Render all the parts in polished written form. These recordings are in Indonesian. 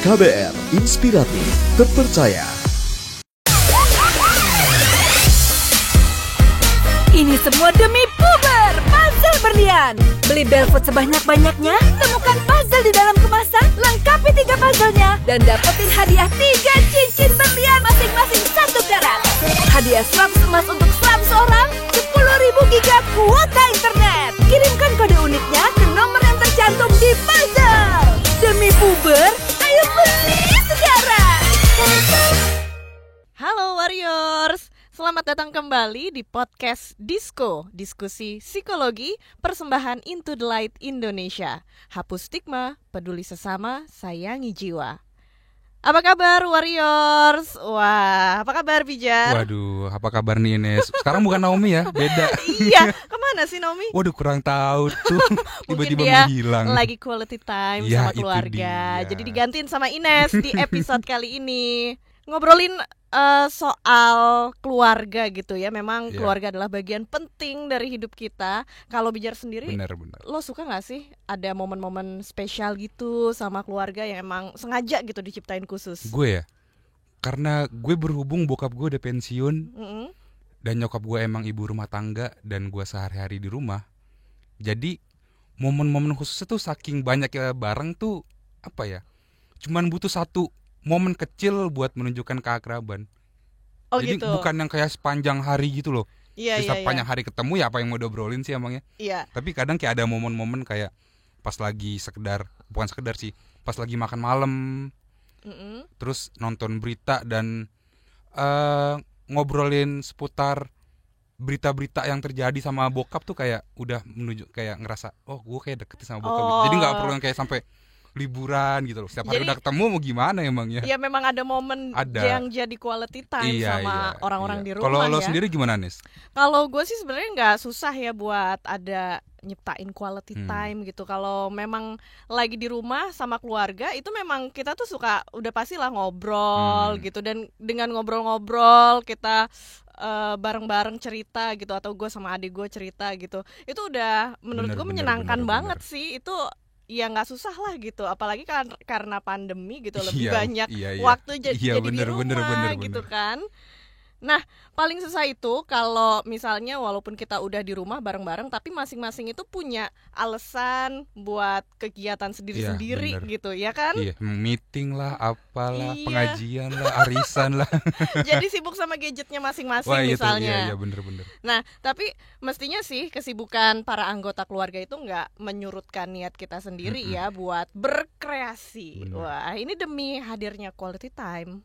KBR, inspiratif, terpercaya. Ini semua demi Puber, puzzle berlian. Beli Belfood sebanyak-banyaknya, temukan puzzle di dalam kemasan, lengkapi 3 puzzle-nya, dan dapetin hadiah 3 cincin berlian masing-masing 1 karat. Hadiah 100 emas untuk 100 orang, 10.000 giga kuota internet. Kirimkan kode uniknya ke nomor yang tercantum di puzzle. Demi Puber, ayo beli sekarang. Halo Warriors, selamat datang kembali di podcast Disko, diskusi psikologi, persembahan Into the Light Indonesia. Hapus stigma, peduli sesama, sayangi jiwa. Apa kabar Warriors? Wah, apa kabar Bijar? Waduh, apa kabar nih Ines? Sekarang bukan Naomi ya, beda. Iya, kemana sih Naomi? Waduh, kurang tahu tuh. Tiba-tiba Mungkin dia menghilang. lagi quality time Ya, sama keluarga. itu dia. Jadi digantiin sama Ines di episode kali ini. Ngobrolin soal keluarga gitu ya. Memang Ya. keluarga adalah bagian penting dari hidup kita. Kalau Bijar sendiri, Benar. lo suka gak sih ada momen-momen spesial gitu sama keluarga yang emang sengaja gitu diciptain khusus? Gue ya, karena gue berhubung bokap gue udah pensiun Mm-mm. dan nyokap gue emang ibu rumah tangga dan gue sehari-hari di rumah. Jadi momen-momen khususnya tuh saking banyaknya bareng tuh apa ya? Cuman butuh satu momen kecil buat menunjukkan keakraban. Oh Jadi gitu. bukan yang kayak sepanjang hari gitu loh. Iya, Jadi iya, sepanjang iya. hari ketemu ya apa yang mau diobrolin sih emangnya. Iya. Tapi kadang kayak ada momen-momen kayak pas lagi bukan sekedar sih, pas lagi makan malam, Mm-mm. terus nonton berita dan ngobrolin seputar berita-berita yang terjadi sama bokap tuh kayak udah menuju kayak ngerasa oh gue kayak deket sama bokap gitu. Jadi nggak perlu yang kayak sampai liburan gitu loh. Setiap hari Jadi- udah ketemu mau gimana emangnya? Ya memang ada momen Ada. yang jadi quality time sama orang-orang di rumah. Kalau lo ya. sendiri gimana Nis? Kalau gue sih sebenarnya nggak susah ya buat ada nyiptain quality time gitu. Kalau memang lagi di rumah sama keluarga itu memang kita tuh suka udah pastilah ngobrol gitu, dan dengan ngobrol-ngobrol kita bareng-bareng cerita gitu, atau gue sama adik gue cerita gitu. Itu udah menurut gue menyenangkan banget sih. Itu ya nggak susah lah gitu, apalagi karena pandemi gitu, lebih banyak waktu jadi di rumah gitu kan. Nah, paling susah itu kalau misalnya walaupun kita udah di rumah bareng-bareng, tapi masing-masing itu punya alasan buat kegiatan sendiri-sendiri gitu, ya kan? Iya, meeting lah, apalah, Iya. pengajian lah, arisan lah. Jadi sibuk sama gadgetnya masing-masing Wah, itu misalnya. iya bener-bener. Nah, tapi mestinya sih kesibukan para anggota keluarga itu nggak menyurutkan niat kita sendiri ya buat berkreasi. Bener. Wah, ini demi hadirnya quality time.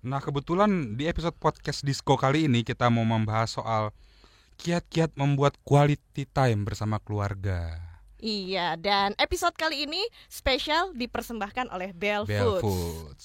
Nah, kebetulan di episode podcast Disko kali ini kita mau membahas soal kiat-kiat membuat quality time bersama keluarga. Iya, dan episode kali ini spesial dipersembahkan oleh Bell Bell Foods. Foods.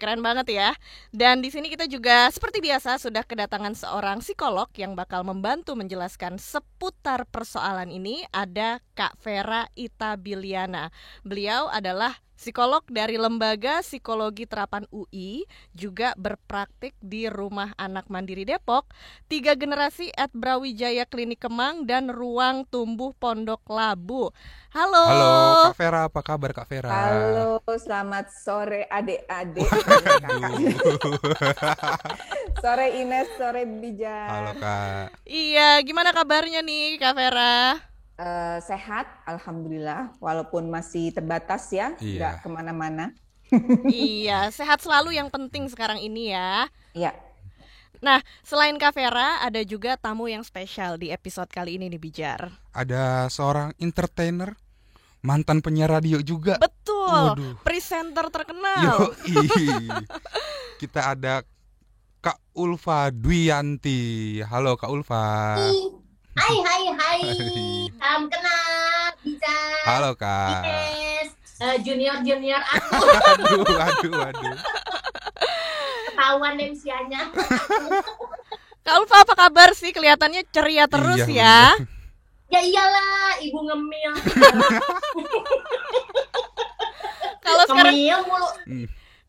Keren banget ya. Dan di sini kita juga seperti biasa sudah kedatangan seorang psikolog yang bakal membantu menjelaskan seputar persoalan ini. Ada Kak Vera Itabiliana. Beliau adalah psikolog dari Lembaga Psikologi Terapan UI, juga berpraktik di Rumah Anak Mandiri Depok, 3 generasi @Brawijaya Klinik Kemang, dan Ruang Tumbuh Pondok Labu. Halo. Halo, Kak Vera, apa kabar Kak Vera? Halo, selamat sore adik-adik. Sore Ines, sore Bijar. Halo Kak. Iya, gimana kabarnya nih Kak Vera? Sehat, alhamdulillah. Walaupun masih terbatas ya, Iya. nggak kemana-mana. Iya, sehat selalu yang penting sekarang ini ya. Ya, Nah, selain Kak Vera, ada juga tamu yang spesial di episode kali ini nih Bijar. Ada seorang entertainer, mantan penyiar radio juga. Betul, Waduh. presenter terkenal. Yoi. Kita ada Kak Ulfa Dwiyanti. Halo Kak Ulfa. Hai. Hai. Salam kenal, bisa. Halo Kak. Ines, junior aku. Aduh. Ketahuan MC-nya. Kak Ulfa, apa kabar sih? Kelihatannya ceria terus Iya, ya. Ya iyalah, ibu ngemil. Kalau Ngemil mulu.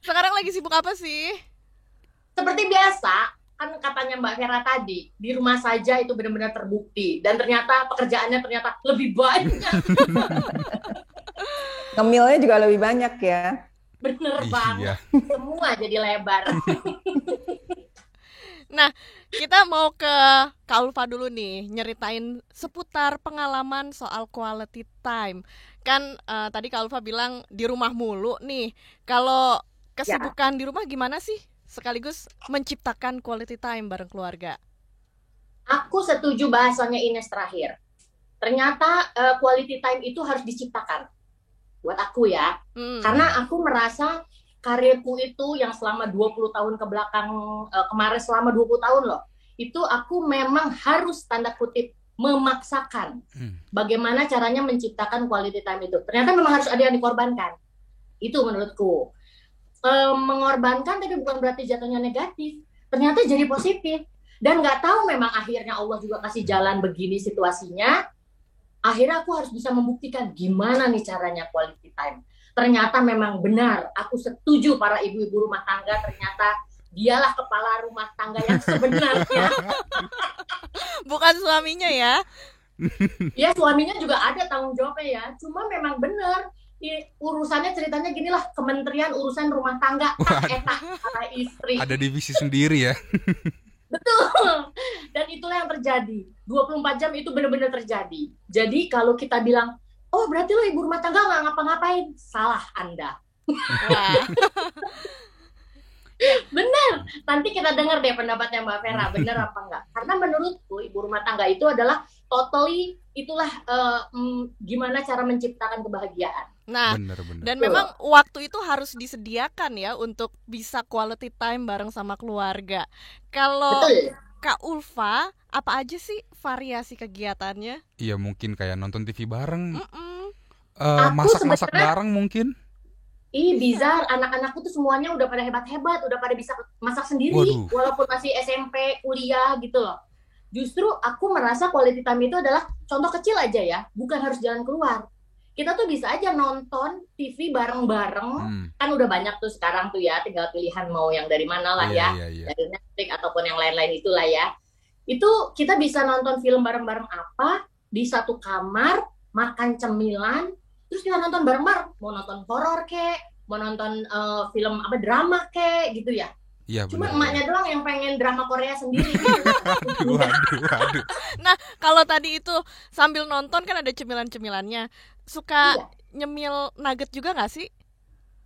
sekarang lagi sibuk apa sih? Seperti biasa, kan katanya Mbak Vera tadi, di rumah saja itu benar-benar terbukti. Dan ternyata pekerjaannya ternyata lebih banyak. Ngemilnya juga lebih banyak ya. Bener Iya. banget. Semua jadi lebar. Nah, kita mau ke Kak Ulfa dulu nih, nyeritain seputar pengalaman soal quality time. Kan tadi Kak Ulfa bilang di rumah mulu nih. Kalau kesibukan di rumah gimana sih? Sekaligus menciptakan quality time bareng keluarga. Aku setuju bahasanya Ines terakhir. Ternyata quality time itu harus diciptakan. Buat aku ya. Karena aku merasa karirku itu yang selama 20 tahun ke belakang, kemarin selama 20 tahun loh, itu aku memang harus tanda kutip memaksakan bagaimana caranya menciptakan quality time itu. Ternyata memang harus ada yang dikorbankan. Itu menurutku. Mengorbankan tapi bukan berarti jatuhnya negatif. Ternyata jadi positif. Dan nggak tahu memang akhirnya Allah juga kasih jalan begini situasinya. Akhirnya aku harus bisa membuktikan gimana nih caranya quality time. Ternyata memang benar, aku setuju para ibu-ibu rumah tangga, ternyata dialah kepala rumah tangga yang sebenarnya. Bukan suaminya ya. Ya suaminya juga ada tanggung jawabnya ya, cuma memang benar. Urusannya ceritanya ginilah, kementerian urusan rumah tangga, para istri. Ada divisi sendiri ya. Betul. Dan itulah yang terjadi. 24 jam itu benar-benar terjadi. Jadi kalau kita bilang, oh berarti lo ibu rumah tangga nggak ngapa-ngapain, salah Anda. Wah. Bener. Nanti kita dengar deh pendapatnya Mbak Vera, bener apa enggak? Karena menurutku ibu rumah tangga itu adalah totally itulah gimana cara menciptakan kebahagiaan. Nah, Bener. dan memang waktu itu harus disediakan ya untuk bisa quality time bareng sama keluarga. Kalau Betul. Kak Ulfa, apa aja sih variasi kegiatannya? Iya mungkin kayak nonton TV bareng, Aku masak-masak sebenarnya- bareng mungkin. Ih, bizar, anak-anakku tuh semuanya udah pada hebat-hebat, udah pada bisa masak sendiri, Waduh. walaupun masih SMP, kuliah gitu loh. Justru aku merasa quality time itu adalah contoh kecil aja ya, bukan harus jalan keluar. Kita tuh bisa aja nonton TV bareng-bareng, kan udah banyak tuh sekarang tuh ya, tinggal pilihan mau yang dari mana lah ya, Iya. dari Netflix ataupun yang lain-lain itulah ya. Itu kita bisa nonton film bareng-bareng apa, di satu kamar, makan cemilan, terus kita nonton bareng-bareng, mau nonton horor kek, mau nonton film apa drama kek gitu ya. Iya Cuma bener. emaknya doang yang pengen drama Korea sendiri gitu. Waduh. Kalau tadi itu sambil nonton kan ada cemilan-cemilannya. Suka Iya. nyemil nugget juga nggak sih?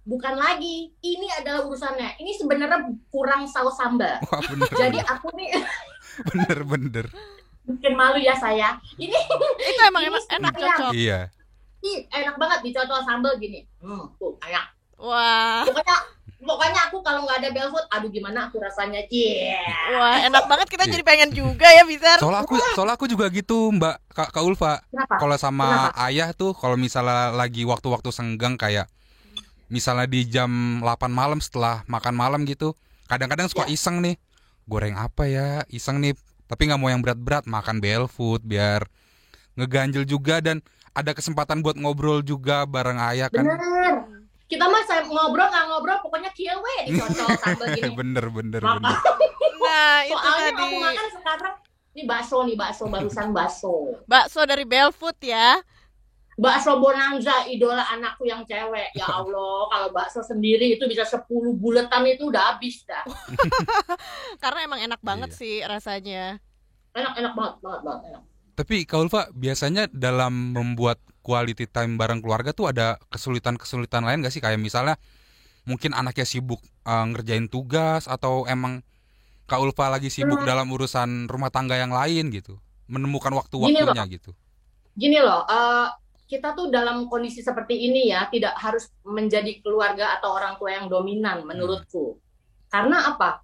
Bukan lagi, ini adalah urusannya. Ini sebenarnya kurang saus sambal. Wah bener. Jadi aku nih Bener. bikin malu ya saya. Ini Itu emang Ini enak sayang. cocok. Iya. enak banget dicocol sambal gini. Tuh enak. Wah, Pokoknya aku kalau nggak ada Belfood, aduh gimana aku rasanya, wah enak banget, kita Iya. jadi pengen juga ya Bizar. Soalnya aku juga gitu Mbak Kak Ulfa. Kenapa? Kalau sama Kenapa? ayah tuh, kalau misalnya lagi waktu-waktu senggang kayak misalnya di jam 8 malam setelah makan malam gitu, kadang-kadang suka iseng nih, goreng apa ya, iseng nih, tapi nggak mau yang berat-berat, makan Belfood biar ngeganjel juga dan ada kesempatan buat ngobrol juga bareng ayah kan. Bener. Kita mah saya ngobrol nggak ngobrol, pokoknya kieu we dicocol sambal gini. bener. Nah, itu Soalnya tadi aku makan sekarang nih bakso barusan bakso. bakso dari Belfood ya. Bakso Bonanza, idola anakku yang cewek. Ya Allah, kalau bakso sendiri itu bisa 10 buletan itu udah habis dah. Karena emang enak banget Iya. sih rasanya. Enak banget. Enak. Tapi Kak Ulfa, biasanya dalam membuat quality time bareng keluarga tuh ada kesulitan-kesulitan lain gak sih? Kayak misalnya mungkin anaknya sibuk ngerjain tugas, atau emang Kak Ulfa lagi sibuk dalam urusan rumah tangga yang lain gitu, menemukan waktu-waktunya gitu. Gini loh, kita tuh dalam kondisi seperti ini ya, tidak harus menjadi keluarga atau orang tua yang dominan menurutku. Karena apa?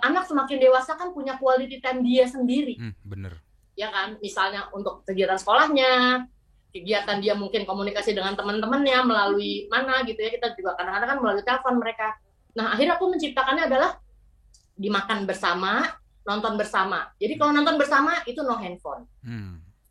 Anak semakin dewasa kan punya quality time dia sendiri. Bener. Ya kan, misalnya untuk kegiatan sekolahnya, kegiatan dia mungkin komunikasi dengan teman-temannya melalui mana gitu ya, kita juga kadang-kadang kan melalui telepon mereka. Nah akhirnya aku menciptakannya adalah dimakan bersama, nonton bersama. Jadi kalau nonton bersama itu no handphone.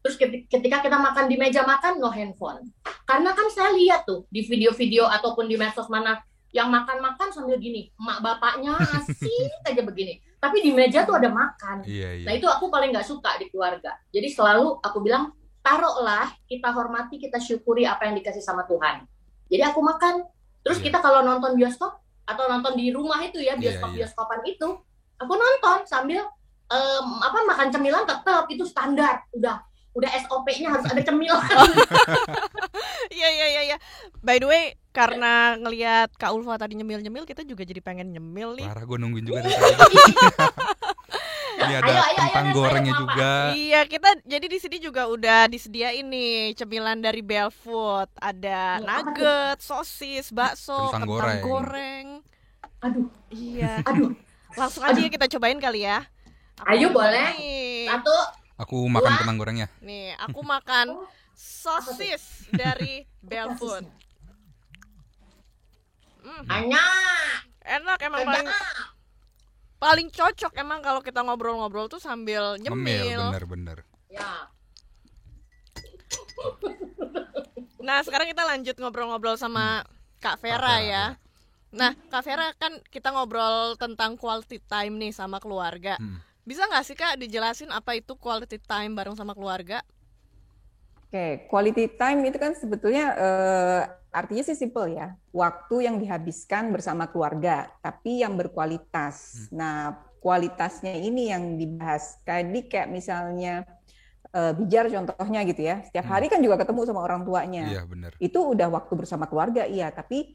Terus ketika kita makan di meja makan no handphone. Karena kan saya lihat tuh di video-video ataupun di medsos mana yang makan-makan sambil gini, emak bapaknya asik aja begini. Tapi di meja tuh ada makan. Iya. Nah itu aku paling nggak suka di keluarga. Jadi selalu aku bilang, taruhlah, kita hormati, kita syukuri apa yang dikasih sama Tuhan. Jadi aku makan. Terus kita kalau nonton bioskop atau nonton di rumah itu ya, bioskopan itu, aku nonton sambil makan cemilan tetap itu standar. Udah SOP-nya harus ada cemilan. Iya. By the way, karena ngelihat Kak Ulfa tadi nyemil-nyemil, kita juga jadi pengen nyemil nih. Parah, gue nungguin juga dari tadi. Ini ada kentang gorengnya juga. Iya, kita jadi di sini juga udah disediain nih cemilan dari Belfood. Ada nugget, sosis, bakso, kentang goreng. Aduh. Iya. Aduh. Langsung aja kita cobain kali ya. Ayo boleh. Satu. Aku makan kentang gorengnya. Nih, aku makan sosis dari Belfood. Enak emang, paling cocok emang kalau kita ngobrol-ngobrol tuh sambil nyemil. Bener. Ya. Nah, sekarang kita lanjut ngobrol-ngobrol sama Kak Vera ya. Nah, Kak Vera, kan kita ngobrol tentang quality time nih sama keluarga. Bisa nggak sih Kak dijelasin apa itu quality time bareng sama keluarga? Oke, quality time itu kan sebetulnya artinya sih simple ya. Waktu yang dihabiskan bersama keluarga, tapi yang berkualitas. Nah, kualitasnya ini yang dibahas. Kayak misalnya Bijar contohnya gitu ya. Setiap hari kan juga ketemu sama orang tuanya. Iya, benar. Itu udah waktu bersama keluarga, iya. Tapi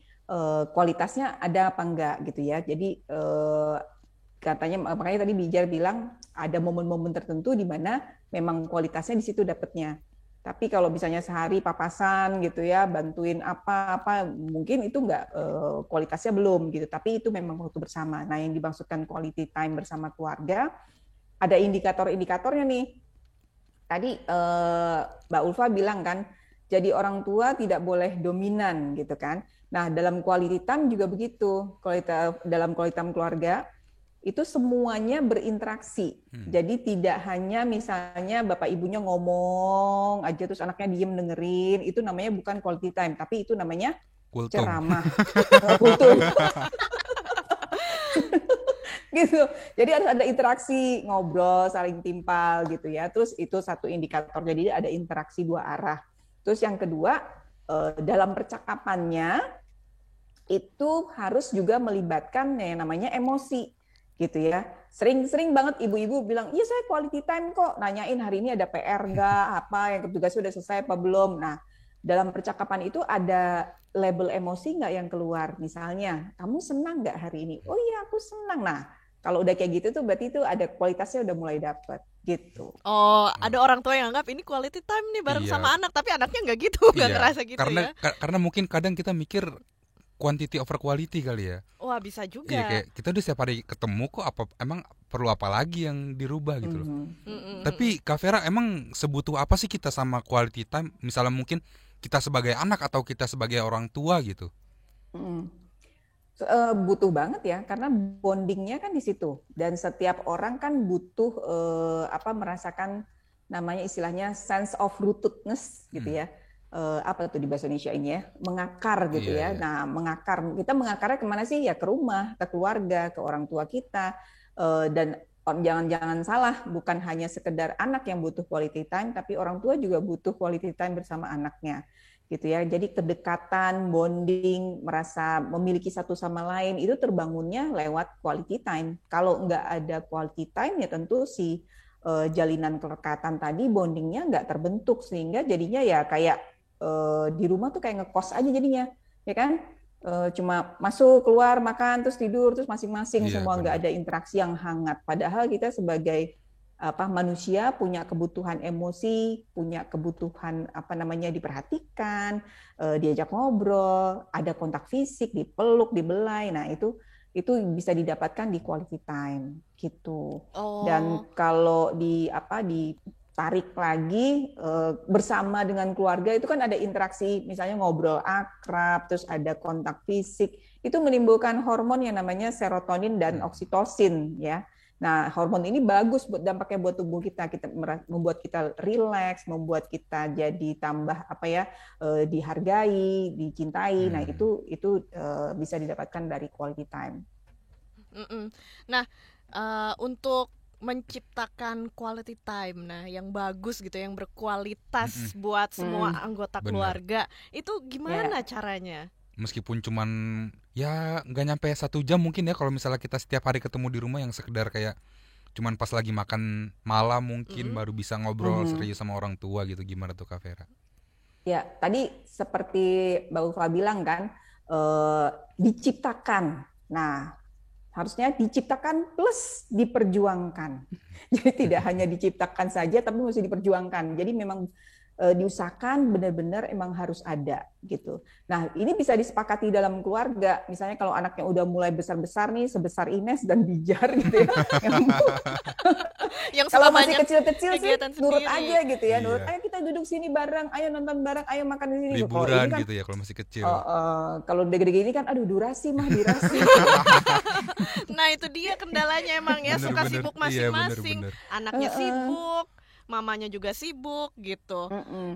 kualitasnya ada apa enggak gitu ya. Jadi makanya tadi Bijar bilang ada momen-momen tertentu di mana memang kualitasnya di situ dapatnya. Tapi kalau misalnya sehari papasan gitu ya, bantuin apa-apa, mungkin itu enggak kualitasnya belum gitu. Tapi itu memang waktu bersama. Nah, yang dimaksudkan quality time bersama keluarga, ada indikator-indikatornya nih. Tadi Mbak Ulfa bilang kan, jadi orang tua tidak boleh dominan gitu kan. Nah, dalam quality time juga begitu. Dalam quality time keluarga, itu semuanya berinteraksi. Jadi tidak hanya misalnya bapak ibunya ngomong aja terus anaknya diem dengerin, itu namanya bukan quality time, tapi itu namanya kultum. Ceramah. Kultum. Gitu. Jadi harus ada interaksi, ngobrol, saling timpal gitu ya. Terus itu satu indikator. Jadi ada interaksi dua arah. Terus yang kedua, dalam percakapannya itu harus juga melibatkan yang namanya emosi. Gitu ya, sering banget ibu-ibu bilang, iya saya quality time kok, nanyain hari ini ada PR nggak, apa yang tugasnya sudah selesai apa belum. Nah, dalam percakapan itu ada label emosi nggak yang keluar, misalnya, kamu senang nggak hari ini? Oh iya aku senang. Nah, kalau udah kayak gitu tuh berarti itu ada kualitasnya udah mulai dapet gitu. Oh, ada orang tua yang anggap ini quality time nih bareng sama anak, tapi anaknya nggak gitu, nggak ngerasa gitu karena, ya. Karena mungkin kadang kita mikir quantity over quality kali ya. Wah, bisa juga. Iya, kayak kita udah setiap hari ketemu kok, emang perlu apa lagi yang dirubah gitu loh. Tapi Kak Vera, emang sebutuh apa sih kita sama quality time? Misalnya mungkin kita sebagai anak atau kita sebagai orang tua gitu. Butuh banget ya, karena bondingnya kan di situ. Dan setiap orang kan butuh merasakan namanya istilahnya sense of rootedness gitu ya. Apa tuh di bahasa Indonesia ini ya, mengakar gitu ya. Nah, kita mengakarnya kemana sih? Ya ke rumah, ke keluarga, ke orang tua kita. Dan jangan salah, bukan hanya sekedar anak yang butuh quality time, tapi orang tua juga butuh quality time bersama anaknya. Gitu ya. Jadi kedekatan, bonding, merasa memiliki satu sama lain itu terbangunnya lewat quality time. Kalau nggak ada quality time ya tentu jalinan kelekatan tadi, bondingnya nggak terbentuk, sehingga jadinya ya kayak di rumah tuh kayak ngekos aja jadinya, ya kan? Cuma masuk, keluar, makan, terus tidur, terus masing-masing semua nggak ada interaksi yang hangat. Padahal kita sebagai manusia punya kebutuhan emosi, punya kebutuhan diperhatikan, diajak ngobrol, ada kontak fisik, dipeluk, dibelai. Nah itu bisa didapatkan di quality time gitu. Dan kalau ditarik lagi bersama dengan keluarga itu kan ada interaksi, misalnya ngobrol akrab, terus ada kontak fisik, itu menimbulkan hormon yang namanya serotonin dan oksitosin ya. Nah, hormon ini bagus dampaknya buat tubuh kita membuat kita rileks, membuat kita jadi tambah dihargai, dicintai. Nah, itu bisa didapatkan dari quality time. Nah, untuk menciptakan quality time, nah yang bagus gitu, yang berkualitas buat semua anggota keluarga, itu gimana caranya? Meskipun cuman ya nggak nyampe 1 jam mungkin ya, kalau misalnya kita setiap hari ketemu di rumah, yang sekedar kayak cuman pas lagi makan malam mungkin baru bisa ngobrol serius sama orang tua gitu. Gimana tuh Kak Vera? Ya, tadi seperti Mbak Ulfa bilang kan, diciptakan. Nah, harusnya diciptakan plus diperjuangkan. Jadi tidak hanya diciptakan saja, tapi mesti diperjuangkan. Jadi memang diusahakan benar-benar emang harus ada gitu. Nah, ini bisa disepakati dalam keluarga. Misalnya kalau anaknya udah mulai besar-besar nih, sebesar Ines dan Bijar gitu ya. Yang Kalau suka masih banyak kecil-kecil sih kegiatan nurut sendiri. aja gitu ya. Nurut, Iya. ayo kita duduk sini bareng, ayo nonton bareng, ayo makan di sini. Kalau Liburan ini kan, gitu ya kalau masih kecil. kalau udah gede gini kan, aduh durasi. Nah itu dia kendalanya emang ya, suka Bener-bener. sibuk Iya, masing-masing. bener-bener. Anaknya sibuk, mamanya juga sibuk gitu.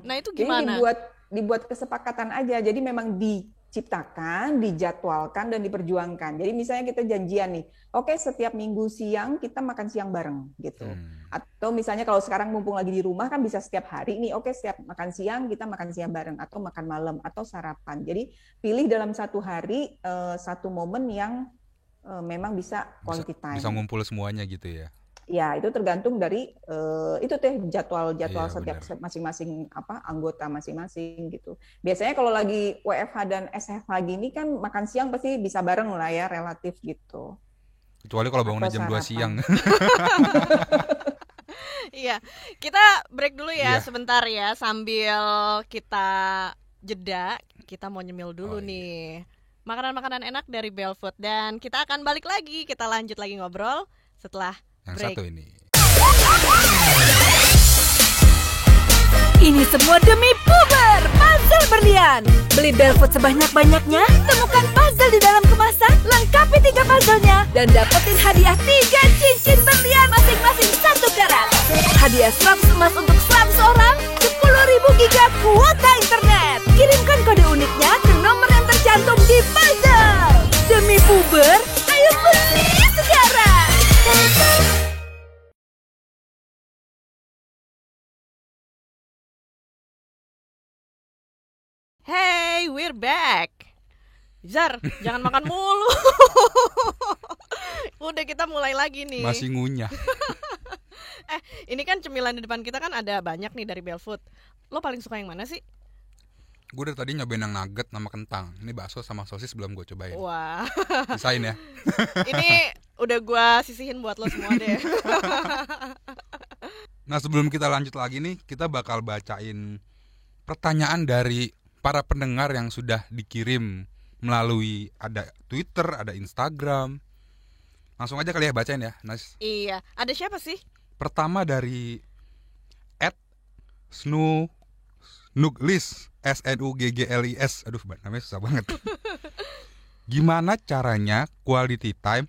Nah itu Jadi gimana? dibuat kesepakatan aja. Jadi memang diciptakan, dijadwalkan dan diperjuangkan. Jadi misalnya kita janjian nih, oke setiap minggu siang kita makan siang bareng gitu. Atau misalnya kalau sekarang mumpung lagi di rumah kan bisa setiap hari nih, oke setiap makan siang kita makan siang bareng, atau makan malam atau sarapan. Jadi pilih dalam satu hari satu momen yang memang bisa quality time. Bisa ngumpul semuanya gitu ya. Ya, itu tergantung dari itu teh jadwal Iya, setiap benar. masing-masing anggota masing-masing gitu. Biasanya kalau lagi WFH dan SFH gini kan makan siang pasti bisa bareng lah ya, relatif gitu. Kecuali kalau bangunnya Atau jam 2 sarapan. siang. Iya, kita break dulu ya Iya. sebentar ya, sambil kita jeda, kita mau nyemil dulu Oh, iya. nih makanan-makanan enak dari Belfood, dan kita akan balik lagi, kita lanjut lagi ngobrol setelah Yang break. satu ini. Ini semua demi puber puzzle berlian. Beli Belfood sebanyak-banyaknya, temukan puzzle di dalam kemasan, lengkapi 3 puzzlenya, dan dapetin hadiah 3 cincin berlian masing-masing 1 karat. Hadiah 100 emas untuk 100 orang, 10.000 giga kuota internet. Kirimkan kode uniknya ke nomor yang tercantum di puzzle. Demi puber, ayo beli sekarang. Hey, we're back. Zar, jangan makan mulu. Udah, kita mulai lagi nih. Masih ngunyah. Ini kan cemilan di depan kita kan ada banyak nih dari Belfood. Lo paling suka yang mana sih? Gue dari tadi nyobain yang nugget sama kentang. Ini bakso sama sosis belum gue cobain. Wah, Pisahin ya. ini udah gua sisihin buat lo semua deh. Nah, sebelum kita lanjut lagi nih, kita bakal bacain pertanyaan dari para pendengar yang sudah dikirim melalui ada Twitter, ada Instagram. Langsung aja kali ya bacain ya, Nas. Iya, ada siapa sih? Pertama dari @snuglis SNUGGLIS. Aduh, namanya susah banget. Gimana caranya quality time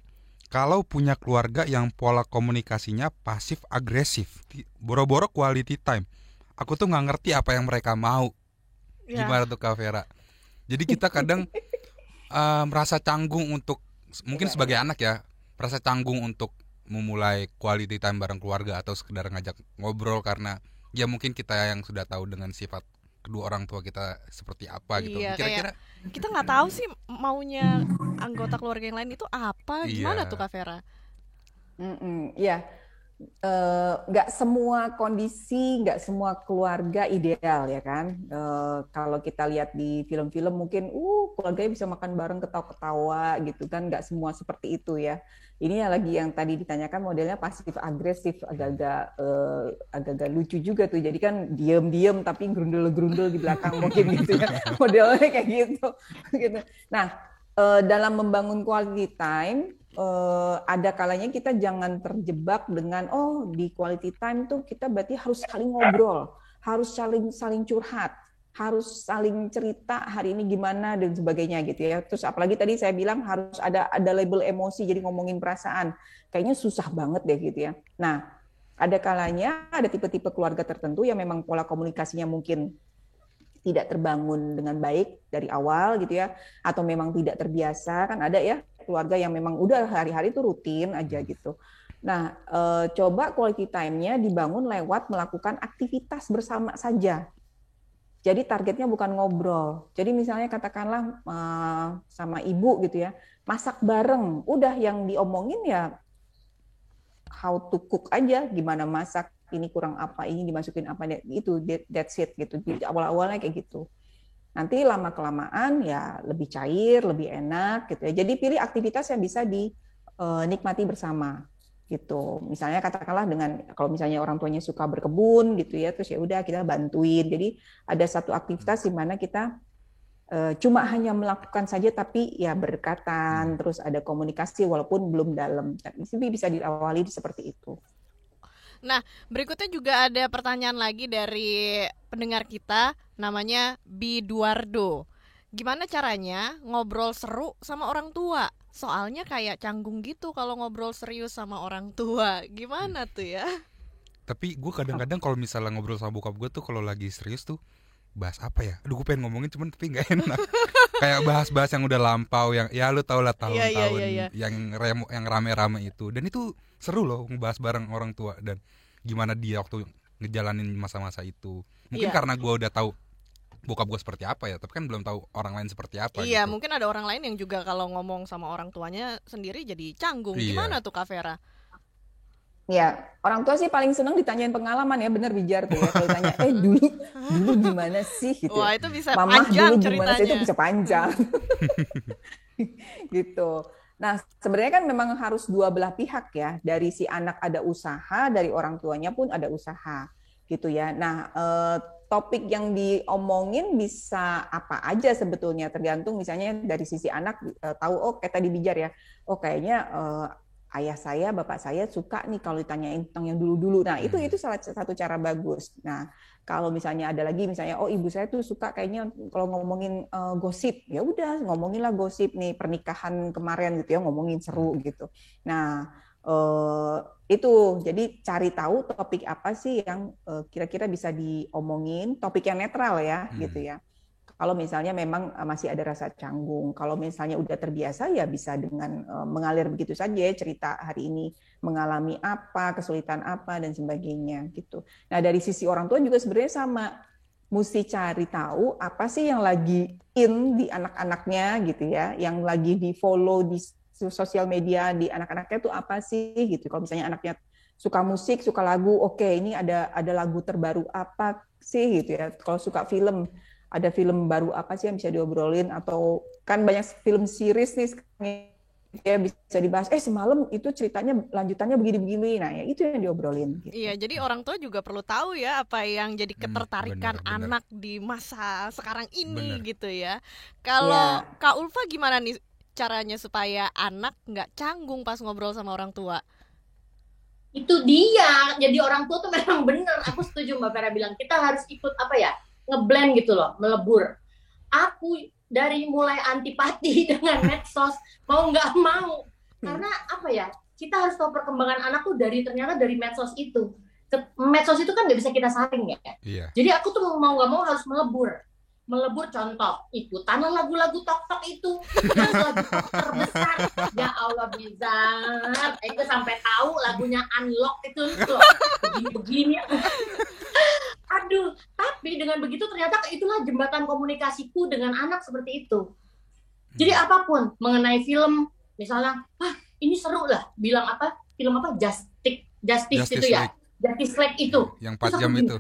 kalau punya keluarga yang pola komunikasinya pasif agresif? Boro-boro quality time, aku tuh nggak ngerti apa yang mereka mau. Ya. Gimana tuh Kak Vera? Jadi kita kadang merasa canggung untuk, mungkin sebagai anak ya, merasa canggung untuk memulai quality time bareng keluarga atau sekedar ngajak ngobrol, karena ya mungkin kita yang sudah tahu dengan sifat kedua orang tua kita seperti apa gitu. Iya, Kira-kira kita nggak tahu sih maunya anggota keluarga yang lain itu apa. Gimana Iya. tuh Kak Vera? Ya, nggak semua kondisi, nggak semua keluarga ideal ya kan. Kalau kita lihat di film-film mungkin, keluarganya bisa makan bareng ketawa-ketawa gitu kan. Nggak semua seperti itu ya. Ini yang tadi ditanyakan modelnya pasif agresif, agak-agak lucu juga tuh. Jadi kan diem-diem tapi gerundel-gerundel di belakang mungkin gitu ya. Modelnya kayak gitu. Nah, dalam membangun quality time, ada kalanya kita jangan terjebak dengan di quality time tuh kita berarti harus saling ngobrol, harus saling curhat, harus saling cerita hari ini gimana dan sebagainya gitu ya. Terus apalagi tadi saya bilang harus ada label emosi, jadi ngomongin perasaan. Kayaknya susah banget deh gitu ya. Nah, ada kalanya ada tipe-tipe keluarga tertentu yang memang pola komunikasinya mungkin tidak terbangun dengan baik dari awal gitu ya, atau memang tidak terbiasa. Kan ada ya keluarga yang memang udah hari-hari itu rutin aja gitu. Nah, coba quality time-nya dibangun lewat melakukan aktivitas bersama saja. Jadi targetnya bukan ngobrol. Jadi misalnya katakanlah sama ibu gitu ya, masak bareng. Udah yang diomongin ya how to cook aja, gimana masak, ini kurang apa, ini dimasukin apa, itu that's it gitu. Di awal-awalnya kayak gitu. Nanti lama-kelamaan ya lebih cair, lebih enak gitu ya. Jadi pilih aktivitas yang bisa dinikmati bersama gitu. Misalnya katakanlah dengan kalau misalnya orang tuanya suka berkebun gitu ya, terus ya udah kita bantuin. Jadi ada satu aktivitas di mana kita cuma hanya melakukan saja tapi ya berdekatan, terus ada komunikasi walaupun belum dalam. Tapi bisa diawali seperti itu. Nah, berikutnya juga ada pertanyaan lagi dari pendengar kita, namanya Biduardo. Gimana caranya ngobrol seru sama orang tua? Soalnya kayak canggung gitu kalau ngobrol serius sama orang tua. Gimana tuh ya? Tapi gue kadang-kadang kalau misalnya ngobrol sama bokap gue tuh kalau lagi serius tuh bahas apa ya? Aduh, gue pengen ngomongin cuman tapi nggak enak. Kayak bahas-bahas yang udah lampau, yang ya lu tau lah tahun-tahun yang rame-rame itu. Dan itu seru loh ngebahas bareng orang tua dan gimana dia waktu ngejalanin masa-masa itu. Mungkin karena gue udah tahu bokap gue seperti apa ya, tapi kan belum tahu orang lain seperti apa. Iya, gitu. mungkin ada orang lain yang juga kalau ngomong sama orang tuanya sendiri jadi canggung. Gimana tuh Kak Vera? Ya, orang tua sih paling seneng ditanyain pengalaman ya, bener Bijar tuh ya. Kalau tanya, dulu gimana sih gitu. Wah, itu bisa Mama panjang dulu ceritanya. Gimana sih, itu bisa panjang. Gitu. Nah, sebenarnya kan memang harus dua belah pihak ya. Dari si anak ada usaha, dari orang tuanya pun ada usaha. Gitu ya. Nah, topik yang diomongin bisa apa aja sebetulnya, tergantung misalnya dari sisi anak tahu, oh kayak tadi Bijar ya, oh kayaknya ayah saya, bapak saya suka nih kalau ditanyain tentang yang dulu-dulu. Nah, itu salah satu cara bagus. Nah, kalau misalnya ada lagi misalnya oh ibu saya tuh suka kayaknya kalau ngomongin gosip, ya udah ngomonginlah gosip nih pernikahan kemarin gitu ya, ngomongin seru gitu. Nah, itu jadi cari tahu topik apa sih yang kira-kira bisa diomongin, topik yang netral ya gitu ya. Kalau misalnya memang masih ada rasa canggung, kalau misalnya udah terbiasa ya bisa dengan mengalir begitu saja cerita hari ini mengalami apa, kesulitan apa dan sebagainya gitu. Nah, dari sisi orang tua juga sebenarnya sama, mesti cari tahu apa sih yang lagi in di anak-anaknya gitu ya, yang lagi di-follow di sosial media di anak-anaknya tuh apa sih gitu. Kalau misalnya anaknya suka musik, suka lagu, oke, ini ada lagu terbaru apa sih gitu ya. Kalau suka film, ada film baru apa sih yang bisa diobrolin, atau kan banyak film series nih ya bisa dibahas. Semalam itu ceritanya lanjutannya begini-begini. Nah, ya itu yang diobrolin. Gitu. Iya, jadi orang tua juga perlu tahu ya apa yang jadi ketertarikan bener. anak di masa sekarang ini gitu ya. Kalau Kak Ulfa gimana nih caranya supaya anak nggak canggung pas ngobrol sama orang tua? Itu dia, jadi orang tua tuh memang bener. Aku setuju Mbak Vera bilang kita harus ikut ngeblend gitu loh, melebur. Aku dari mulai antipati dengan medsos, mau nggak mau. Karena kita harus tahu perkembangan anak tuh ternyata dari medsos itu. Medsos itu kan nggak bisa kita saring ya. Iya. Jadi aku tuh mau nggak mau harus melebur. Contoh, ikutan lagu-lagu tok-tok itu. Yang lagu tok terbesar. Ya Allah Bizar. Aku sampai tahu lagunya Unlock itu loh. Begini-begini. Aduh, tapi dengan begitu ternyata itulah jembatan komunikasiku dengan anak seperti itu. Jadi apapun mengenai film, misalnya, ini seru lah, bilang film Justice itu ya, Justice League itu. Yang 4 jam itu.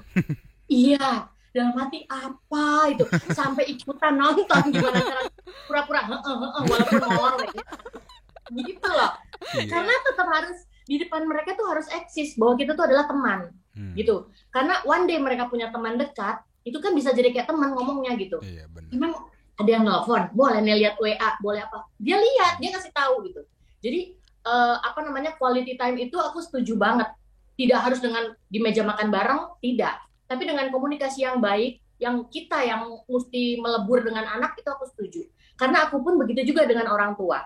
Iya, dalam hati apa itu, sampai ikutan nonton gimana cara pura-pura, walaupun molor gitu loh. Karena tetap harus di depan mereka tuh harus eksis bahwa kita tuh adalah teman. Gitu. Karena one day mereka punya teman dekat, itu kan bisa jadi kayak teman ngomongnya gitu. Iya, benar. Memang ada yang nelfon, boleh nih lihat WA, boleh apa. Dia lihat, dia kasih tahu gitu. Jadi quality time itu aku setuju banget. Tidak harus dengan di meja makan bareng, tidak. Tapi dengan komunikasi yang baik, yang kita yang mesti melebur dengan anak, itu aku setuju. Karena aku pun begitu juga dengan orang tua.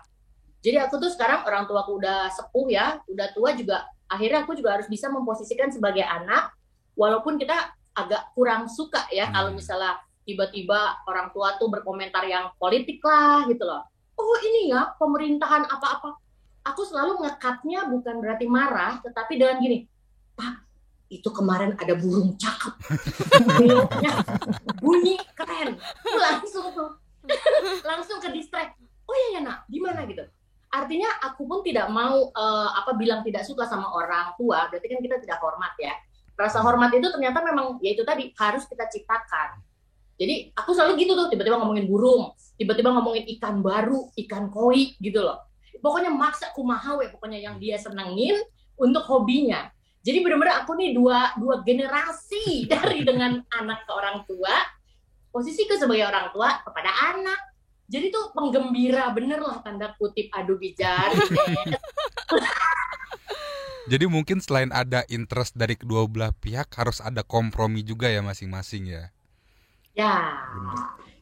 Jadi aku tuh sekarang orang tuaku udah sepuh ya, udah tua juga. Akhirnya aku juga harus bisa memposisikan sebagai anak, walaupun kita agak kurang suka ya kalau misalnya tiba-tiba orang tua tuh berkomentar yang politik lah gitu loh. Oh ini ya pemerintahan apa-apa. aku selalu ngekatnya bukan berarti marah, tetapi dengan gini, Pak, itu kemarin ada burung cakep, beloknya bunyi keren, langsung ke distract. Oh iya ya nak, gimana gitu. Artinya aku pun tidak mau bilang tidak suka sama orang tua, berarti kan kita tidak hormat ya. Rasa hormat itu ternyata memang ya itu tadi harus kita ciptakan. Jadi aku selalu gitu tuh, tiba-tiba ngomongin burung, tiba-tiba ngomongin ikan baru, ikan koi gitu loh. Pokoknya maksa kumaha we, pokoknya yang dia senengin untuk hobinya. Jadi benar-benar aku nih dua generasi dari dengan anak ke orang tua, posisiku sebagai orang tua kepada anak. Jadi tuh penggembira bener lah tanda kutip, adu bijar. Jadi mungkin selain ada interest dari kedua belah pihak harus ada kompromi juga ya masing-masing ya. Ya.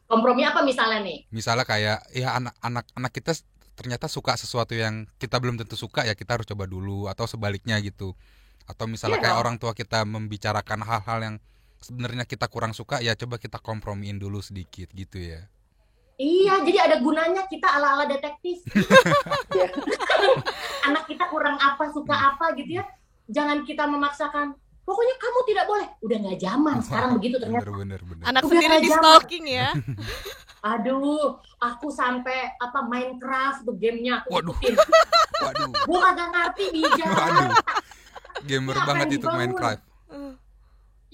Kompromi apa misalnya nih? Misalnya kayak ya anak kita ternyata suka sesuatu yang kita belum tentu suka, ya kita harus coba dulu, atau sebaliknya gitu. Atau misalnya kayak orang tua kita membicarakan hal-hal yang sebenarnya kita kurang suka, ya coba kita kompromiin dulu sedikit gitu ya. Iya, jadi ada gunanya kita ala-ala detektif. Anak kita kurang apa, suka apa gitu ya. Jangan kita memaksakan, pokoknya kamu tidak boleh. Udah nggak zaman sekarang begitu ternyata. Bener. Anak Udah sendiri di stalking ya. Aduh, aku sampai Minecraft tuh gamenya aku ikutin. Waduh. Gue kagak ngerti bijar. Waduh. Gamer Ini banget itu dibangun? Minecraft.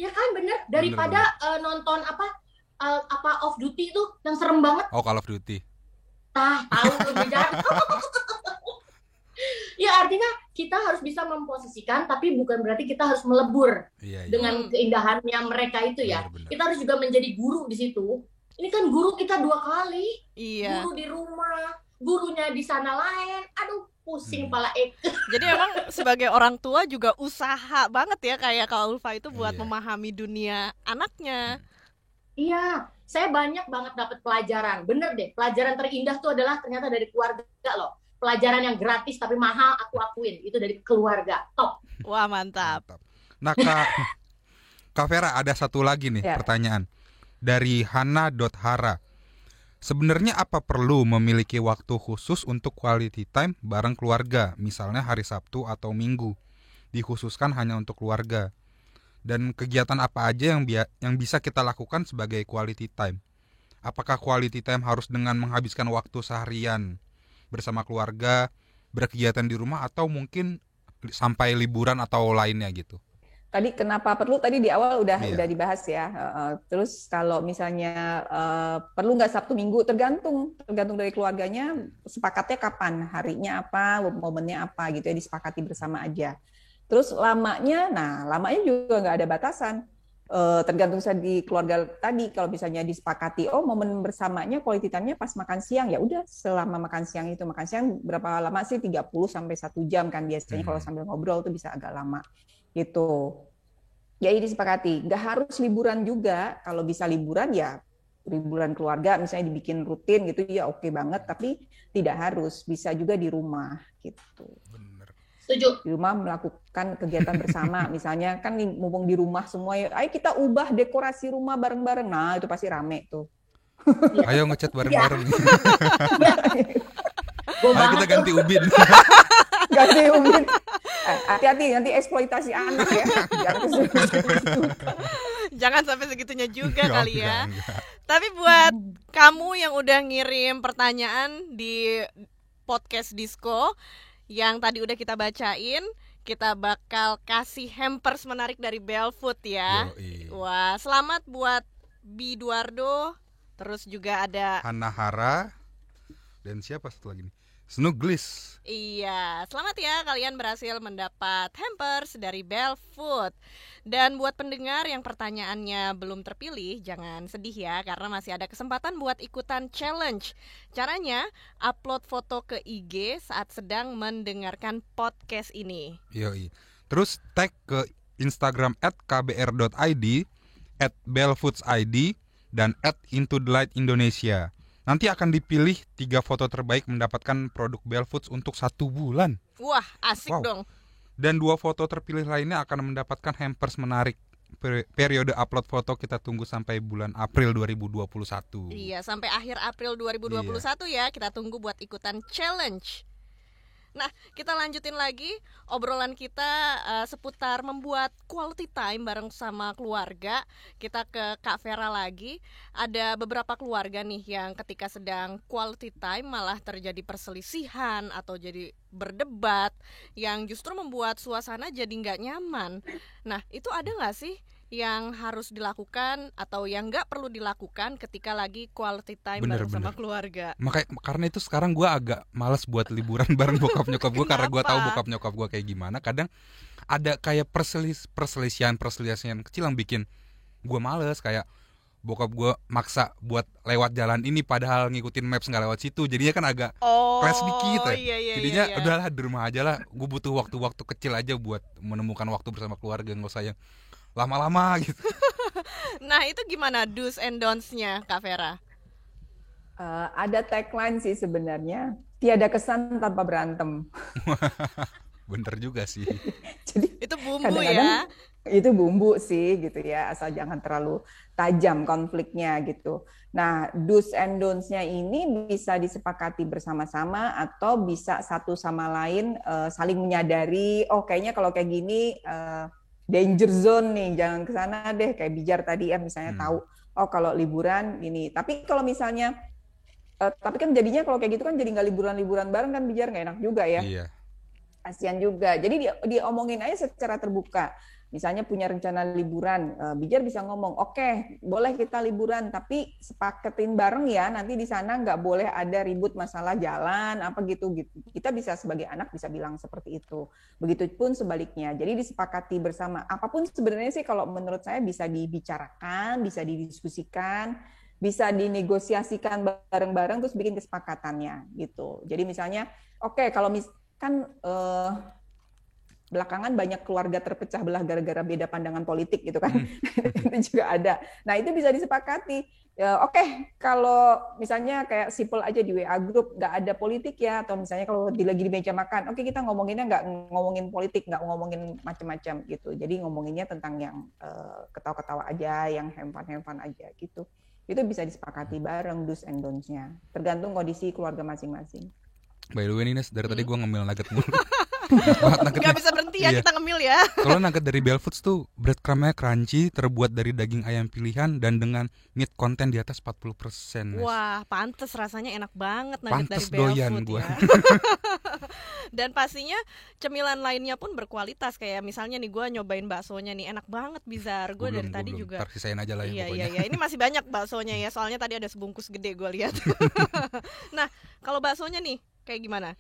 Ya kan bener, daripada nonton Off Duty tuh yang serem banget. Oh, Call of Duty. Tahu tuh bijar. Ya artinya kita harus bisa memposisikan, tapi bukan berarti kita harus melebur dengan keindahannya mereka itu ya. Benar. Kita harus juga menjadi guru di situ. Ini kan guru kita 2 kali. Iya. Guru di rumah, gurunya di sana lain. Aduh, pusing pala Jadi emang sebagai orang tua juga usaha banget ya kayak Kak Ulfa itu buat memahami dunia anaknya. Iya, saya banyak banget dapat pelajaran. Bener deh, pelajaran terindah tuh adalah ternyata dari keluarga loh. Pelajaran yang gratis tapi mahal, aku akuin. Itu dari keluarga, top. Wah, mantap. Nah, Kak Vera, ada satu lagi nih pertanyaan. Dari Hana.hara. Sebenarnya apa perlu memiliki waktu khusus untuk quality time bareng keluarga? Misalnya hari Sabtu atau Minggu. Dikhususkan hanya untuk keluarga. Dan kegiatan apa aja yang bisa kita lakukan sebagai quality time? Apakah quality time harus dengan menghabiskan waktu seharian bersama keluarga, berkegiatan di rumah, atau mungkin sampai liburan atau lainnya gitu? Tadi kenapa perlu? Tadi di awal udah dibahas ya. Terus kalau misalnya perlu nggak Sabtu Minggu, tergantung dari keluarganya, sepakatnya kapan, harinya apa, momennya apa gitu ya, disepakati bersama aja. Terus lamanya juga nggak ada batasan. Tergantung di keluarga tadi, kalau misalnya disepakati, momen bersamanya quality time-nya pas makan siang, ya udah selama makan siang itu. Makan siang berapa lama sih? 30 sampai 1 jam kan biasanya. Kalau sambil ngobrol tuh bisa agak lama gitu. Jadi disepakati, nggak harus liburan juga. Kalau bisa liburan ya liburan keluarga misalnya dibikin rutin gitu ya oke banget, tapi tidak harus, bisa juga di rumah gitu. Setuju. Di rumah melakukan kegiatan bersama, misalnya kan mumpung di rumah semua, ayo kita ubah dekorasi rumah bareng-bareng. Nah itu pasti rame tuh. Ayo ngecat bareng-bareng. Ayo kita ganti ubin. Ganti ubin. Hati-hati nanti eksploitasi anak ya. Jangan sampai segitunya juga kali ya. Tapi buat kamu yang udah ngirim pertanyaan di podcast Disco yang tadi udah kita bacain, kita bakal kasih hampers menarik dari Belfood ya. Wah, selamat buat Biduardo. Terus juga ada Hanahara. Dan siapa satu lagi nih? Snuglis. Iya, selamat ya kalian berhasil mendapat hampers dari Belfood. Dan buat pendengar yang pertanyaannya belum terpilih, jangan sedih ya, karena masih ada kesempatan buat ikutan challenge. Caranya, upload foto ke IG saat sedang mendengarkan podcast ini. Yoi. Terus tag ke Instagram @kbr.id, @belfoodsid, dan @intothellight_Indonesia. Nanti akan dipilih 3 foto terbaik mendapatkan produk Belfoods untuk 1 bulan. Wah, asik dong. Dan 2 foto terpilih lainnya akan mendapatkan hampers menarik. Periode upload foto kita tunggu sampai bulan April 2021. Iya, sampai akhir April 2021 ya. Kita tunggu buat ikutan challenge. Nah, kita lanjutin lagi obrolan kita seputar membuat quality time bareng sama keluarga. Kita ke Kak Vera lagi. Ada beberapa keluarga nih yang ketika sedang quality time malah terjadi perselisihan atau jadi berdebat yang justru membuat suasana jadi nggak nyaman. Nah, itu ada nggak sih yang harus dilakukan atau yang nggak perlu dilakukan ketika lagi quality time bareng sama keluarga? Karena itu sekarang gue agak malas buat liburan bareng bokap nyokap gue karena gue tahu bokap nyokap gue kayak gimana. Kadang ada kayak perselisihan kecil yang bikin gue males, kayak bokap gue maksa buat lewat jalan ini padahal ngikutin maps nggak lewat situ, jadinya kan agak clash dikit ya. Jadinya udahlah di rumah aja lah, gue butuh waktu-waktu kecil aja buat menemukan waktu bersama keluarga, nggak usah yang lama-lama gitu. Nah, itu gimana do's and don'ts-nya Kak Vera? Ada tagline sih sebenarnya, tiada kesan tanpa berantem. Bener juga sih. Jadi itu bumbu ya. Itu bumbu sih gitu ya, asal jangan terlalu tajam konfliknya gitu. Nah, do's and don'ts-nya ini bisa disepakati bersama-sama atau bisa satu sama lain saling menyadari, oh kayaknya kalau kayak gini danger zone nih, jangan ke sana deh, kayak Bijar tadi ya misalnya tahu, oh kalau liburan ini. Tapi kalau misalnya tapi kan jadinya kalau kayak gitu kan jadi nggak liburan bareng kan, Bijar, nggak enak juga ya. Iya. Kasian juga. Jadi diomongin aja secara terbuka. Misalnya punya rencana liburan, Bijar bisa ngomong, oke, boleh kita liburan, tapi sepaketin bareng ya, nanti di sana nggak boleh ada ribut masalah jalan, apa gitu. Kita bisa sebagai anak bisa bilang seperti itu. Begitupun sebaliknya. Jadi disepakati bersama. Apapun sebenarnya sih kalau menurut saya bisa dibicarakan, bisa didiskusikan, bisa dinegosiasikan bareng-bareng terus bikin kesepakatannya gitu. Jadi misalnya, oke, kalau kan belakangan banyak keluarga terpecah belah gara-gara beda pandangan politik gitu kan. Itu juga ada. Nah, itu bisa disepakati. Oke, kalau misalnya kayak simple aja di WA group, nggak ada politik ya, atau misalnya kalau lagi di meja makan, oke kita ngomonginnya nggak ngomongin politik, nggak ngomongin macam-macam gitu. Jadi ngomonginnya tentang yang ketawa-ketawa aja, yang have-fun aja gitu. Itu bisa disepakati bareng do's and don'ts-nya. Tergantung kondisi keluarga masing-masing. By the way nih Nes, dari tadi gue ngemil nugget mulu. Gak bisa berhenti ya, kita ngemil ya. Kalau nugget dari Bell Foods tuh breadcrumbnya crunchy, terbuat dari daging ayam pilihan dan dengan meat content di atas 40%. Nes. Wah, pantes rasanya enak banget nugget pantes dari Bell doyan Food gua. ya. Dan pastinya cemilan lainnya pun berkualitas. Kayak misalnya nih gue nyobain baksonya nih, enak banget Bizar. Gue dari tadi juga. Ntar sisain aja lah ya pokoknya. Iya, ini masih banyak baksonya ya. Soalnya tadi ada sebungkus gede gue lihat. Nah, kalau baksonya nih kayak gimana?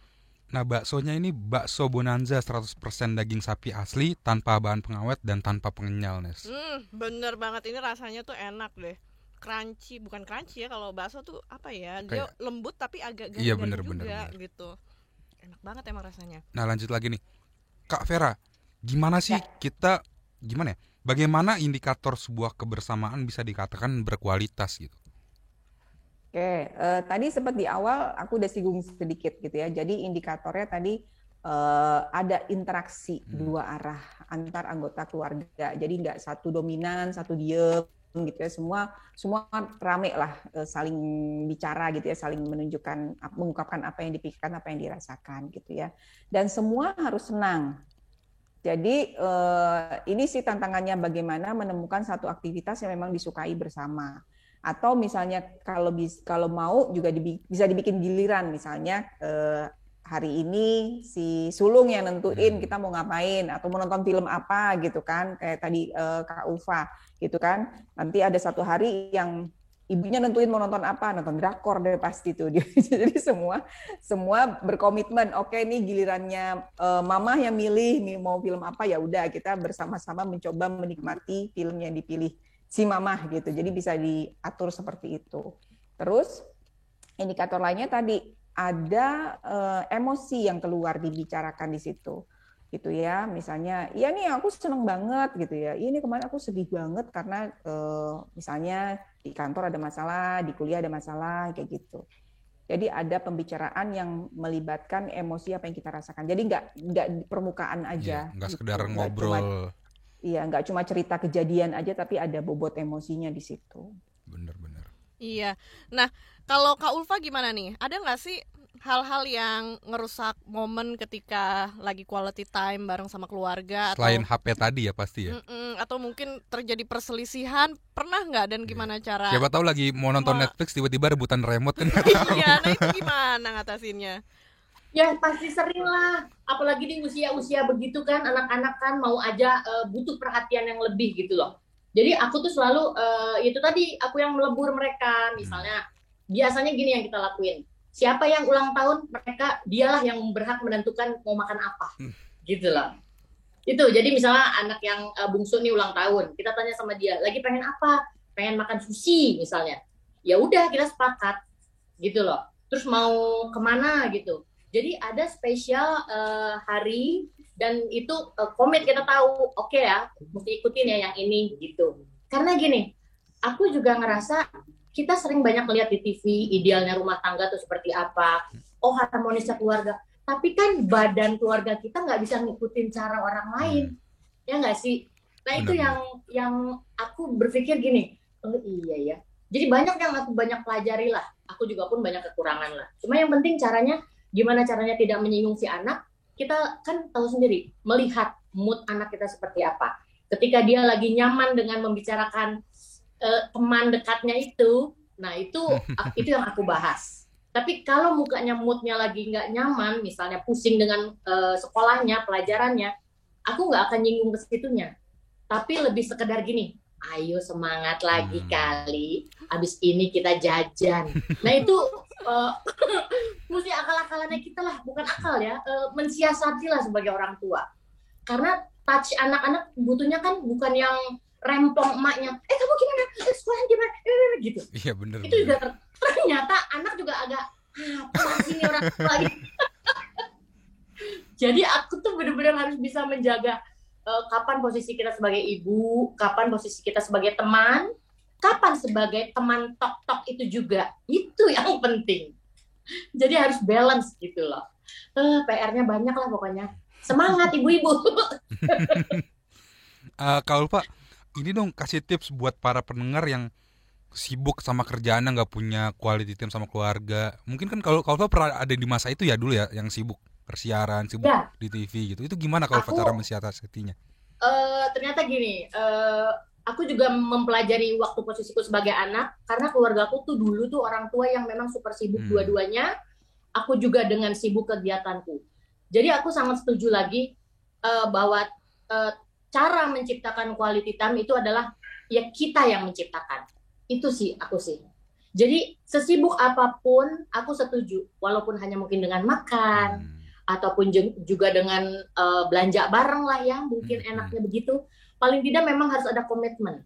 Nah, baksonya ini bakso Bonanza 100% daging sapi asli, tanpa bahan pengawet dan tanpa pengenyal, Nes. Bener banget, ini rasanya tuh enak deh. Crunchy, bukan crunchy ya, kalau bakso tuh apa ya, dia lembut tapi agak garing juga gitu. Enak banget emang rasanya. Nah, lanjut lagi nih, Kak Vera, gimana sih bagaimana indikator sebuah kebersamaan bisa dikatakan berkualitas gitu? Oke, tadi sempat di awal aku udah singgung sedikit gitu ya. Jadi indikatornya tadi ada interaksi dua arah antar anggota keluarga. Jadi nggak satu dominan, satu diem gitu ya. Semua rame lah, saling bicara gitu ya, saling menunjukkan, mengungkapkan apa yang dipikirkan, apa yang dirasakan gitu ya. Dan semua harus senang. Jadi ini sih tantangannya, bagaimana menemukan satu aktivitas yang memang disukai bersama. Atau misalnya kalau mau juga bisa dibikin giliran, misalnya hari ini si sulung yang nentuin kita mau ngapain atau mau nonton film apa gitu kan, kayak tadi Kak Ulfa gitu kan. Nanti ada satu hari yang ibunya nentuin mau nonton apa, nonton drakor deh pasti tuh. Jadi semua berkomitmen, oke nih gilirannya mama yang milih nih mau film apa, ya udah kita bersama-sama mencoba menikmati film yang dipilih si mamah gitu. Jadi bisa diatur seperti itu. Terus indikator lainnya tadi ada emosi yang keluar dibicarakan di situ. Gitu ya. Misalnya, ya nih aku seneng banget gitu ya. Ini kemarin aku sedih banget karena misalnya di kantor ada masalah, di kuliah ada masalah kayak gitu. Jadi ada pembicaraan yang melibatkan emosi apa yang kita rasakan. Jadi nggak di permukaan aja. Nggak sekedar ngobrol. Iya, nggak cuma cerita kejadian aja, tapi ada bobot emosinya di situ. Bener-bener. Iya. Nah, kalau Kak Ulfa gimana nih? Ada nggak sih hal-hal yang ngerusak momen ketika lagi quality time bareng sama keluarga Selain atau HP tadi ya pasti ya. atau mungkin terjadi perselisihan, pernah nggak dan gimana cara? Siapa tahu lagi mau nonton Netflix tiba-tiba rebutan remote kan nggak tahu. Iya, nah itu gimana ngatasinnya? Ya pasti sering lah, apalagi di usia-usia begitu kan, anak-anak kan mau aja butuh perhatian yang lebih gitu loh. Jadi aku tuh selalu itu tadi, aku yang melebur mereka. Misalnya biasanya gini yang kita lakuin, siapa yang ulang tahun, mereka dialah yang berhak menentukan mau makan apa, gitu loh. Itu jadi misalnya anak yang bungsu nih ulang tahun, kita tanya sama dia, lagi pengen apa? Pengen makan sushi misalnya. Ya udah kita sepakat, gitu loh. Terus mau kemana gitu. Jadi ada spesial hari dan itu komit kita tahu, oke ya, mesti ikutin ya yang ini gitu. Karena gini, aku juga ngerasa kita sering banyak lihat di TV idealnya rumah tangga tuh seperti apa, oh harmonisnya keluarga, tapi kan badan keluarga kita nggak bisa ngikutin cara orang lain, ya nggak sih? Nah itu yang aku berpikir gini, oh iya ya. Jadi banyak yang aku banyak pelajari lah, aku juga pun banyak kekurangan lah. Cuma yang penting caranya, gimana caranya tidak menyinggung si anak, kita kan tahu sendiri, melihat mood anak kita seperti apa. Ketika dia lagi nyaman dengan membicarakan teman dekatnya itu, nah itu yang aku bahas. Tapi kalau mukanya moodnya lagi nggak nyaman, misalnya pusing dengan sekolahnya, pelajarannya, aku nggak akan nyinggung ke situnya. Tapi lebih sekedar gini, ayo semangat lagi kali, abis ini kita jajan. Nah itu mesti akal-akalannya kita lah, bukan akal ya, mensiasati lah sebagai orang tua. Karena touch anak-anak butuhnya kan bukan yang rempong emaknya, kamu gimana, sekolah gimana, gitu. Iya bener. Itu juga ternyata anak juga agak apa sih nih orang tua gitu. Jadi aku tuh benar-benar harus bisa menjaga kapan posisi kita sebagai ibu, kapan posisi kita sebagai teman, kapan sebagai teman tok-tok itu juga. Itu yang penting. Jadi harus balance gitu loh. PR-nya banyak lah pokoknya. Semangat ibu-ibu. Kak Ulfa, ini dong kasih tips buat para pendengar yang sibuk sama kerjaannya, nggak punya quality time sama keluarga. Mungkin kan kalau Ulfa pernah ada di masa itu ya dulu ya, yang sibuk persiaran, sibuk ya. Di TV gitu. Itu gimana kalau cara mensiasatinya? Ternyata gini, aku juga mempelajari waktu posisiku sebagai anak, karena keluargaku tuh dulu tuh orang tua yang memang super sibuk dua-duanya. Aku juga dengan sibuk kegiatanku. Jadi aku sangat setuju lagi bahwa cara menciptakan quality time itu adalah ya kita yang menciptakan. Itu sih aku sih. Jadi sesibuk apapun aku setuju, walaupun hanya mungkin dengan makan ataupun juga dengan belanja bareng lah ya, mungkin enaknya begitu. Paling tidak memang harus ada komitmen.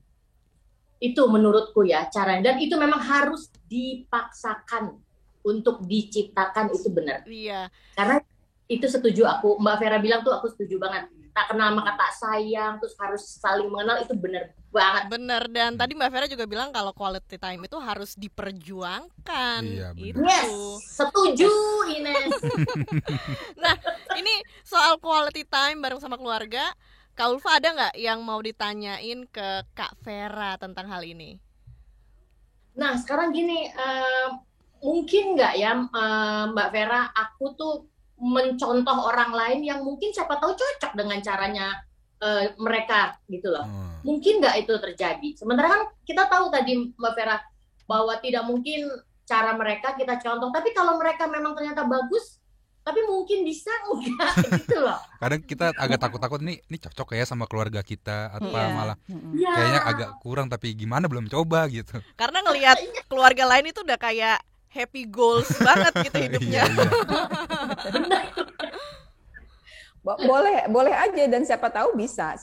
Itu menurutku ya caranya, dan itu memang harus dipaksakan untuk diciptakan, itu benar. Iya. Karena itu setuju aku, Mbak Vera bilang tuh aku setuju banget. Tak kenal maka tak sayang, terus harus saling mengenal, itu benar banget. Bener, dan tadi Mbak Vera juga bilang kalau quality time itu harus diperjuangkan. Iya, itu. Yes, setuju Ines. Nah, ini soal quality time bareng sama keluarga, Kak Ulfa ada nggak yang mau ditanyain ke Kak Vera tentang hal ini? Nah, sekarang gini, mungkin nggak ya Mbak Vera, aku tuh mencontoh orang lain yang mungkin siapa tahu cocok dengan caranya mereka gitu loh. Mungkin nggak itu terjadi. Sementara kan kita tahu tadi Mbak Vera bahwa tidak mungkin cara mereka kita contoh. Tapi kalau mereka memang ternyata bagus, tapi mungkin bisa enggak gitu loh. Kadang kita agak takut-takut ini cocok ya sama keluarga kita atau malah kayaknya agak kurang, tapi gimana belum coba gitu. Karena ngelihat keluarga lain itu udah kayak happy goals banget gitu hidupnya. Boleh aja, dan siapa tahu bisa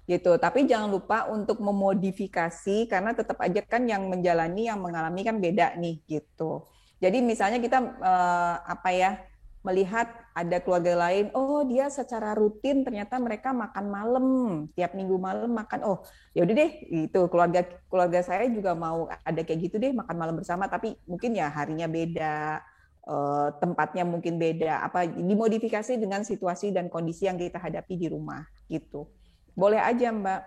gitu. Tapi jangan lupa untuk memodifikasi, karena tetap aja kan yang mengalami kan beda nih gitu. Jadi misalnya kita melihat ada keluarga lain, oh dia secara rutin ternyata mereka makan malam, tiap minggu malam makan, oh ya udah deh, itu keluarga saya juga mau ada kayak gitu deh, makan malam bersama, tapi mungkin ya harinya beda, tempatnya mungkin beda, dimodifikasi dengan situasi dan kondisi yang kita hadapi di rumah gitu. Boleh aja Mbak.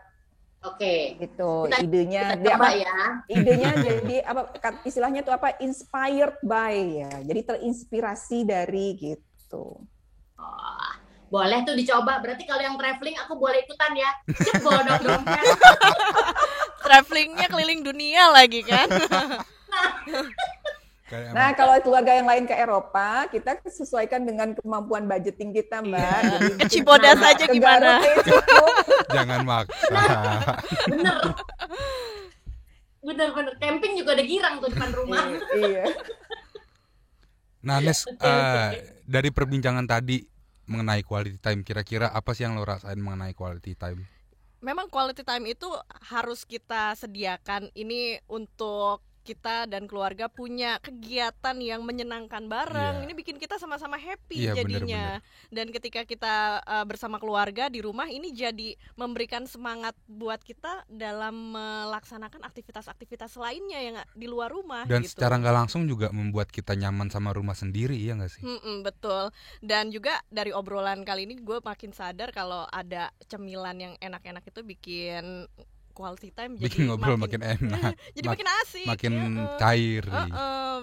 Oke. Gitu. Kita Idenya coba ya. Idenya jadi apa istilahnya itu apa? Inspired by ya. Jadi terinspirasi dari gitu. Oh, boleh tuh dicoba. Berarti kalau yang traveling aku boleh ikutan ya. Bawa dompet. Travelingnya keliling dunia lagi kan. Nah, kalau keluarga yang lain ke Eropa, kita sesuaikan dengan kemampuan budgeting kita, Mbak. Jadi Ke Cibodas aja ke gimana? Garut ya cukup. Jangan maksa. Bener. Camping juga ada girang tuh depan rumah. Iya. Nah, Nes, dari perbincangan tadi mengenai quality time, kira-kira apa sih yang lo rasain mengenai quality time? Memang quality time itu harus kita sediakan ini untuk kita dan keluarga punya kegiatan yang menyenangkan bareng. Ini bikin kita sama-sama happy jadinya. Bener. Dan ketika kita bersama keluarga di rumah, ini jadi memberikan semangat buat kita dalam melaksanakan aktivitas-aktivitas lainnya yang di luar rumah. Dan gitu. secara nggak langsung juga membuat kita nyaman sama rumah sendiri, ya nggak sih? Betul. Dan juga dari obrolan kali ini gue makin sadar kalau ada cemilan yang enak-enak itu bikin quality time jadi bikin ngobrol makin enak. Jadi makin asik. Makin cair.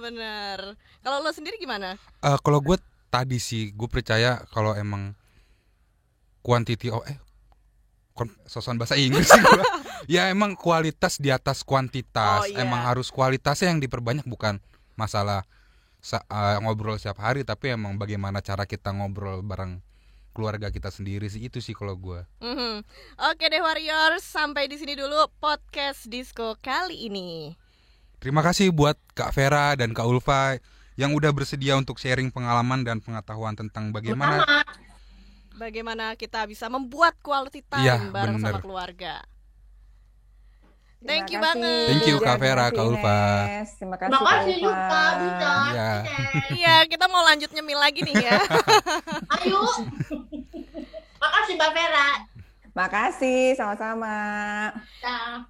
Bener. Kalau lo sendiri gimana? Kalau gue tadi sih gue percaya kalau emang quantity sosokan bahasa Inggris sih gue. Ya emang kualitas di atas kuantitas. Emang harus kualitasnya yang diperbanyak, bukan masalah ngobrol setiap hari, tapi emang bagaimana cara kita ngobrol bareng keluarga kita sendiri sih, itu sih kalau gue. Oke deh Warriors, sampai di sini dulu podcast Disco kali ini. Terima kasih buat Kak Vera dan Kak Ulfa yang udah bersedia untuk sharing pengalaman dan pengetahuan tentang bagaimana kita bisa membuat quality time bareng sama keluarga. Thank you banget. Thank you Kak Vera, Kak Ulfa. Terima kasih Luka, bisa. Iya, kita mau lanjut nyemil lagi nih ya. Ayo. Makasih Mbak Vera. Makasih, sama-sama. Ya.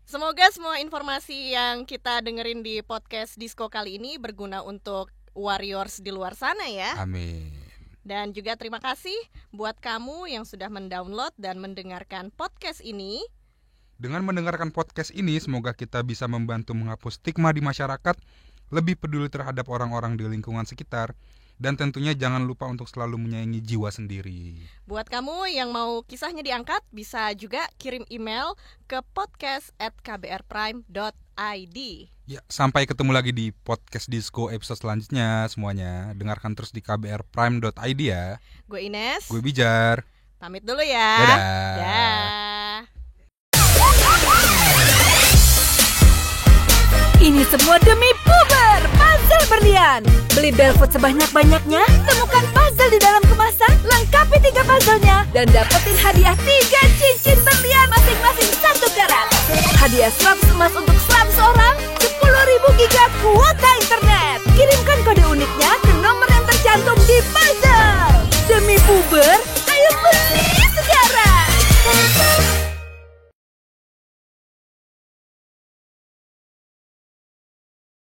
Semoga semua informasi yang kita dengerin di podcast Disco kali ini berguna untuk Warriors di luar sana ya. Amin. Dan juga terima kasih buat kamu yang sudah mendownload dan mendengarkan podcast ini. Dengan mendengarkan podcast ini, semoga kita bisa membantu menghapus stigma di masyarakat, lebih peduli terhadap orang-orang di lingkungan sekitar, dan tentunya jangan lupa untuk selalu menyayangi jiwa sendiri. Buat kamu yang mau kisahnya diangkat, bisa juga kirim email ke podcast@kbrprime.id. Ya, sampai ketemu lagi di podcast Disco episode selanjutnya semuanya. Dengarkan terus di kbrprime.id ya. Gue Ines. Gue Bijar. Pamit dulu ya. Dadah. Ini semua demi Puber Puzzle Berlian. Beli Belfood sebanyak-banyaknya, temukan puzzle di dalam kemasan, lengkapi 3 puzzlenya, dan dapetin hadiah 3 cincin berlian masing-masing 1 karat. Hadiah 100 emas untuk 100 orang, 10.000 giga kuota